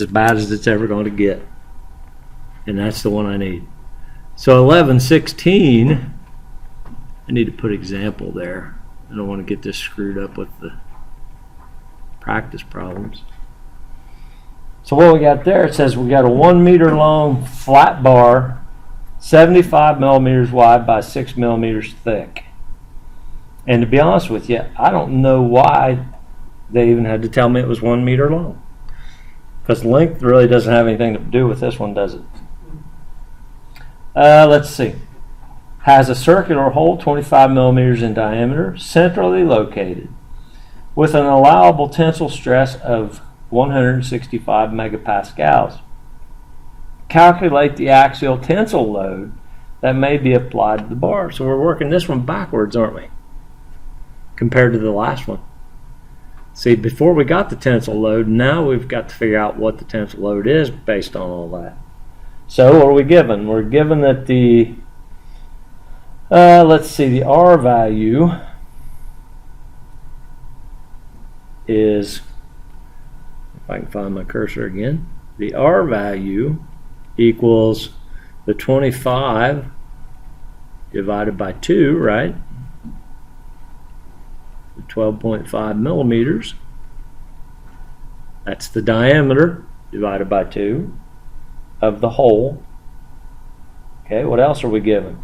That's as bad as it's ever going to get. And that's the one I need. So 1116, I need to put example there. I don't want to get this screwed up with the practice problems. So what we got there, it says we got a 1 meter long flat bar, 75 millimeters wide by 6 millimeters thick. And to be honest with you, I don't know why they even had to tell me it was 1 meter long. Because length really doesn't have anything to do with this one, does it? Let's see. Has a circular hole 25 millimeters in diameter, centrally located, with an allowable tensile stress of 165 megapascals. Calculate the axial tensile load that may be applied to the bar. So we're working this one backwards, aren't we? Compared to the last one. See, before we got the tensile load, now we've got to figure out what the tensile load is based on all that. So what are we given? We're given that the, let's see, the R value is, if I can find my cursor again, the R value equals the 25 divided by 2, right? 12.5 millimeters. That's the diameter divided by 2 of the hole. Okay, what else are we given?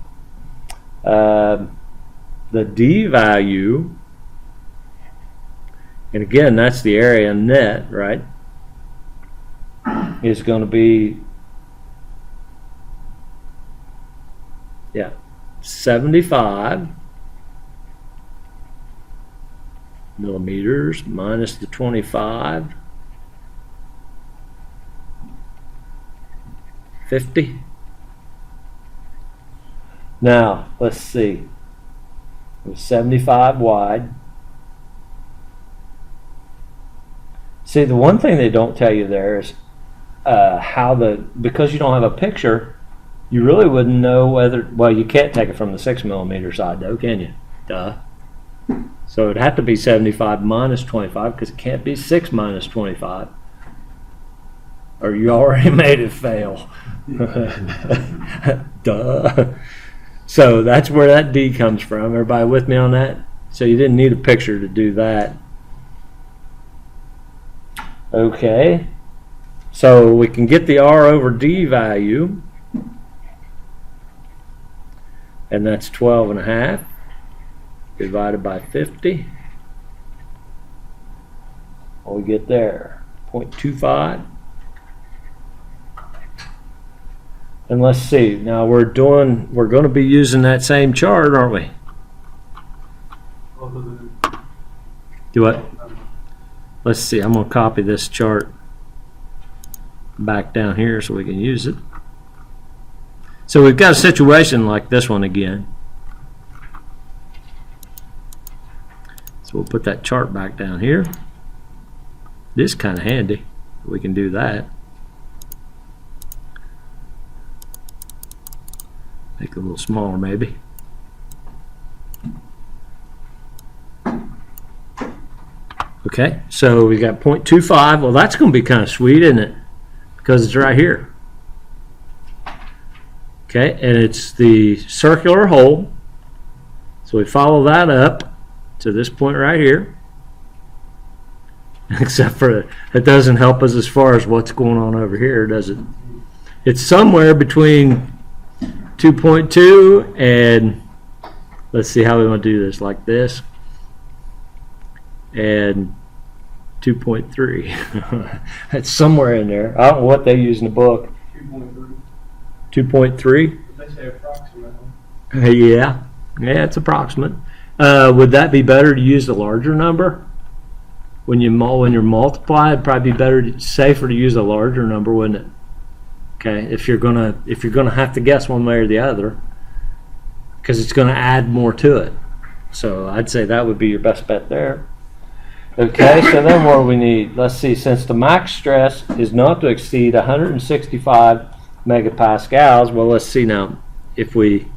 The D value, and again that's the area net, right, is going to be 75 millimeters minus the 25, 50. Now let's see, it was 75 wide. See, the one thing they don't tell you there is how because you don't have a picture, you really wouldn't know whether, well, you can't take it from the 6 millimeter side though, can you? Duh. So it'd have to be 75 minus 25, because it can't be 6 minus 25. Or you already made it fail. Duh. So that's where that D comes from. Everybody with me on that? So you didn't need a picture to do that. Okay. So we can get the R over D value. And that's 12.5 divided by 50. What we get there? 0.25. And let's see. Now we're going to be using that same chart, aren't we? Do what? Let's see. I'm going to copy this chart back down here so we can use it. So we've got a situation like this one again. So we'll put that chart back down here. This is kind of handy. We can do that. Make it a little smaller maybe. Okay, so we got 0.25. Well, that's going to be kind of sweet, isn't it? Because it's right here. Okay, and it's the circular hole. So we follow that up to this point right here. Except for it doesn't help us as far as what's going on over here, does it? It's somewhere between 2.2 and, let's see how we want to do this, like this, and 2.3. It's somewhere in there. I don't know what they use in the book. 2.3. They say approximate. Yeah, it's approximate. Would that be better to use the larger number? When you're multiplying, it'd probably be better, safer to use a larger number, wouldn't it? Okay, if you're gonna have to guess one way or the other, because it's gonna add more to it. So I'd say that would be your best bet there. Okay, so then what do we need? Let's see, since the max stress is not to exceed 165 megapascals, well, let's see now. If we,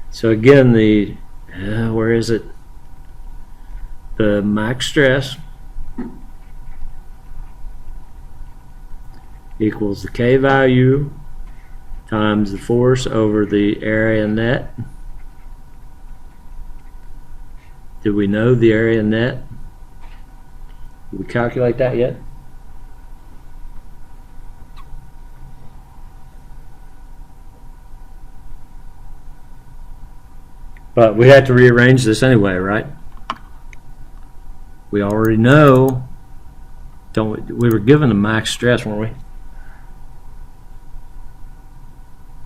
so again, the, where is it? The max stress equals the K value times the force over the area net. Did we know the area net? Did we calculate that yet? But we had to rearrange this anyway, right? We already know, don't we were given the max stress, weren't we?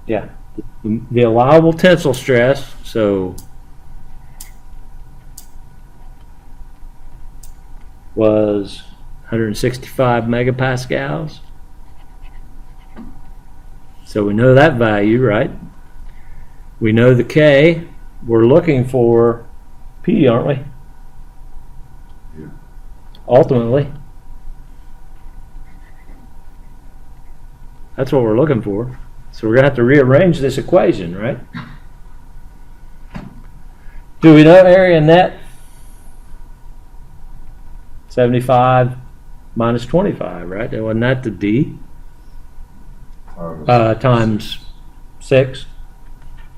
Yeah. The allowable tensile stress, so was 165 megapascals. So we know that value, right? We know the K. We're looking for P, aren't we? Yeah. Ultimately. That's what we're looking for. So we're going to have to rearrange this equation, right? Do we know area net? 75 minus 25, right? Wasn't that the D? Times 6.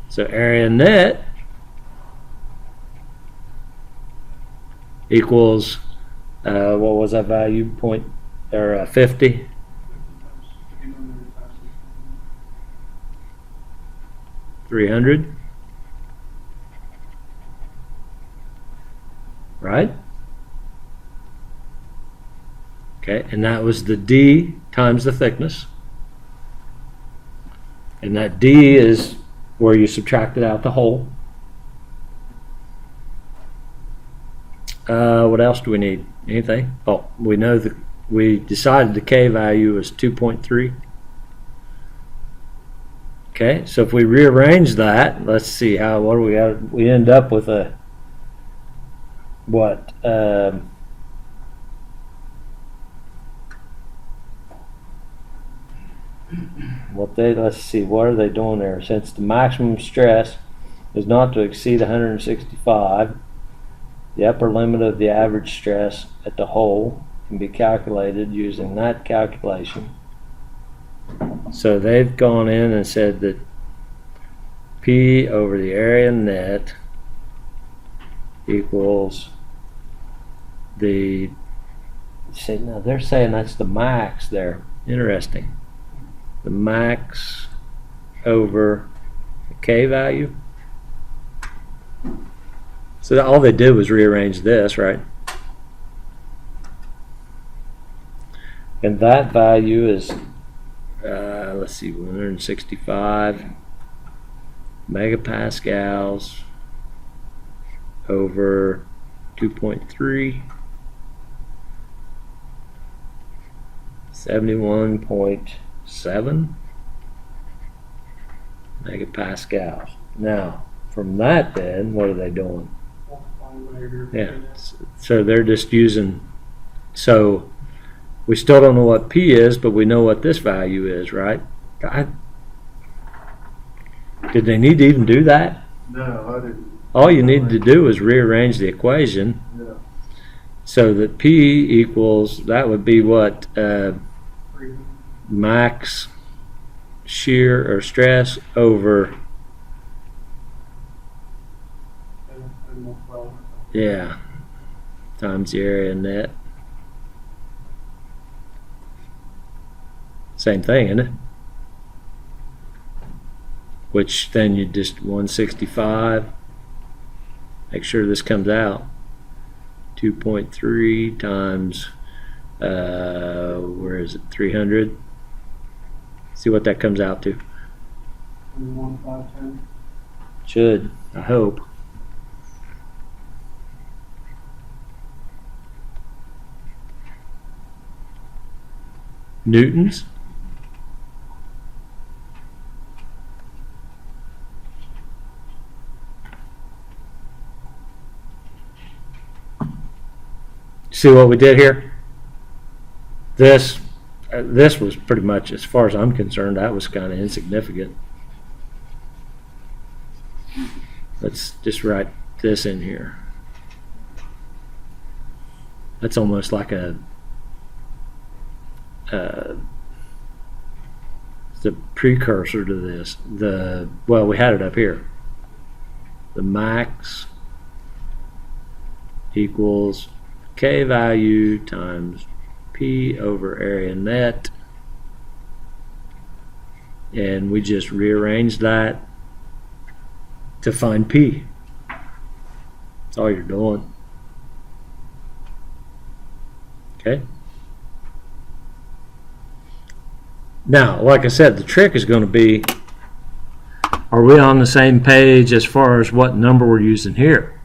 So area net equals, what was that value? 50? $300, right? Okay, and that was the D times the thickness. And that D is where you subtracted out the whole. What else do we need? Anything? Oh, we know that we decided the K value is 2.3. Okay, so if we rearrange that, let's see what do we got? We end up with a what? Let's see, what are they doing there? Since the maximum stress is not to exceed 165, the upper limit of the average stress at the hole can be calculated using that calculation. So they've gone in and said that P over the area net equals the, see, now they're saying that's the max there. Interesting. The max over the K value. So all they did was rearrange this, right? And that value is, let's see, 165 megapascals over 2.3, 71.7 megapascals. Now, from that then, what are they doing? Yeah, so they're just using, so we still don't know what P is, but we know what this value is, right? Did they need to even do that? No, I didn't. All you needed to do was rearrange the equation. Yeah. So that P equals, that would be what? Max shear or stress over, yeah, times the area net. Same thing, isn't it? Which then you just 165. Make sure this comes out. 2.3 times, where is it? 300. See what that comes out to. 1,510. Should, I hope. Newtons. See what we did here? This was pretty much, as far as I'm concerned, that was kind of insignificant. Let's just write this in here. That's almost like a the precursor to this. Well, we had it up here. The max equals K value times P over area net. And we just rearrange that to find P. That's all you're doing. Okay. Now, like I said, the trick is going to be, are we on the same page as far as what number we're using here?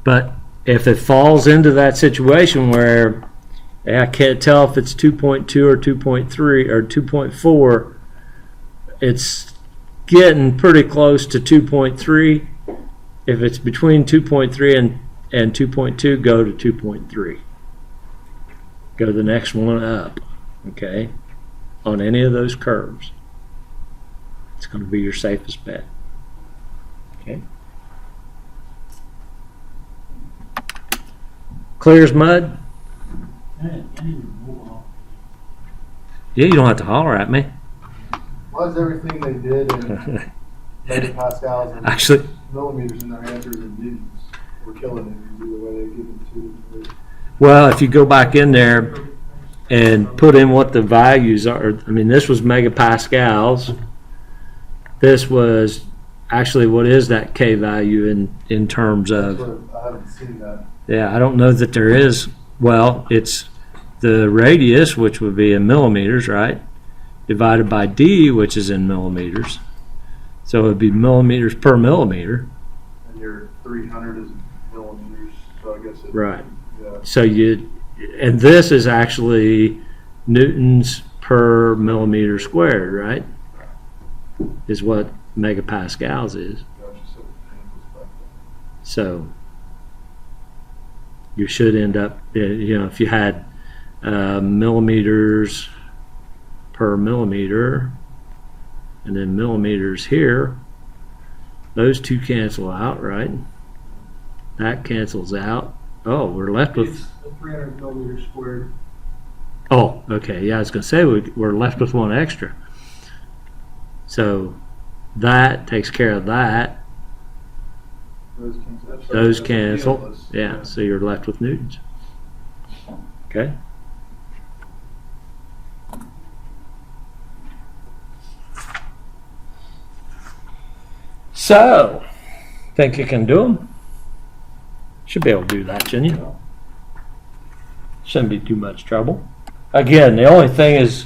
But if it falls into that situation where I can't tell if it's 2.2 or 2.3 or 2.4, it's getting pretty close to 2.3. If it's between 2.3 and 2.2, go to 2.3. Go the next one up, okay? On any of those curves. It's going to be your safest bet. Okay? Clear as mud? Yeah, you don't have to holler at me. Why is everything they did in megapascals and Actually, millimeters in their answers and newtons? We're killing it either way they give it to. well, if you go back in there and put in what the values are, I mean, this was megapascals. This was actually, what is that K value in terms of? I haven't seen that. Yeah, I don't know that there is. Well, it's the radius, which would be in millimeters, right? Divided by D, which is in millimeters. So it would be millimeters per millimeter. And your 300 is millimeters, so I guess it. Right. Yeah. So and this is actually newtons per millimeter squared, right? Is what megapascals is. Gotcha, so it goes back there. So you should end up, if you had millimeters per millimeter and then millimeters here, those two cancel out, right? That cancels out. Oh, we're left with. It's 300 millimeters squared. Oh, okay. Yeah, I was going to say we're left with one extra. So that takes care of that. Those cancel. Yeah, so you're left with newtons. Okay. So, think you can do them? Should be able to do that, shouldn't you? Shouldn't be too much trouble. Again, the only thing is,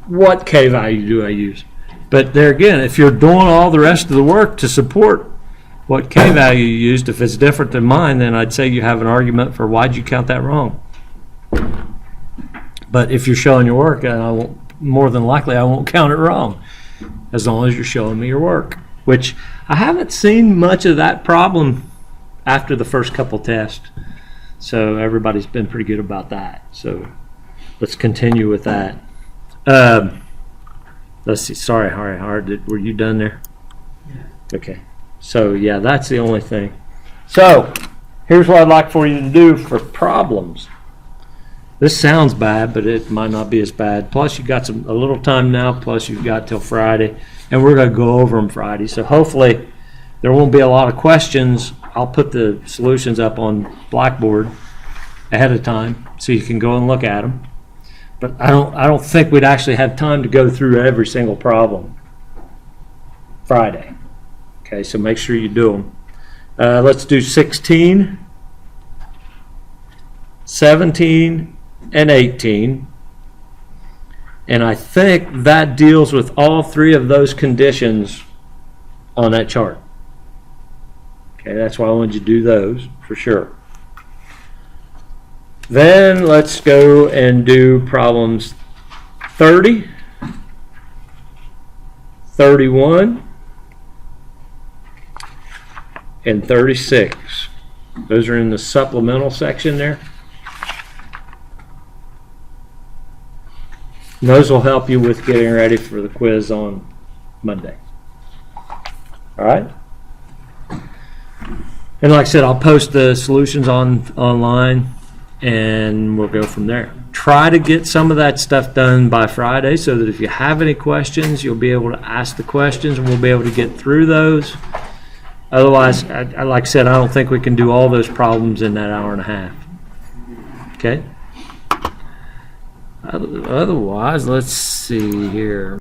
what K value do I use? But there again, if you're doing all the rest of the work to support what K value you used, if it's different than mine, then I'd say you have an argument for why'd you count that wrong. But if you're showing your work, and more than likely I won't count it wrong, as long as you're showing me your work. Which I haven't seen much of that problem after the first couple tests. So everybody's been pretty good about that. So let's continue with that. Let's see. Sorry, Hard. Were you done there? Yeah. Okay. So yeah, that's the only thing. So here's what I'd like for you to do for problems. This sounds bad, but it might not be as bad. Plus, you got a little time now. Plus, you've got till Friday, and we're going to go over them Friday. So hopefully, there won't be a lot of questions. I'll put the solutions up on Blackboard ahead of time, so you can go and look at them. But I don't think we'd actually have time to go through every single problem Friday. Okay, so make sure you do them. Let's do 16, 17, and 18. And I think that deals with all three of those conditions on that chart. Okay, that's why I wanted you to do those for sure. Then let's go and do problems 30, 31, and 36. Those are in the supplemental section there. And those will help you with getting ready for the quiz on Monday. All right? And like I said, I'll post the solutions online, and we'll go from there. try to get some of that stuff done by Friday so that if you have any questions, you'll be able to ask the questions and we'll be able to get through those. Otherwise, like I said, I don't think we can do all those problems in that hour and a half. Okay? Otherwise, let's see here.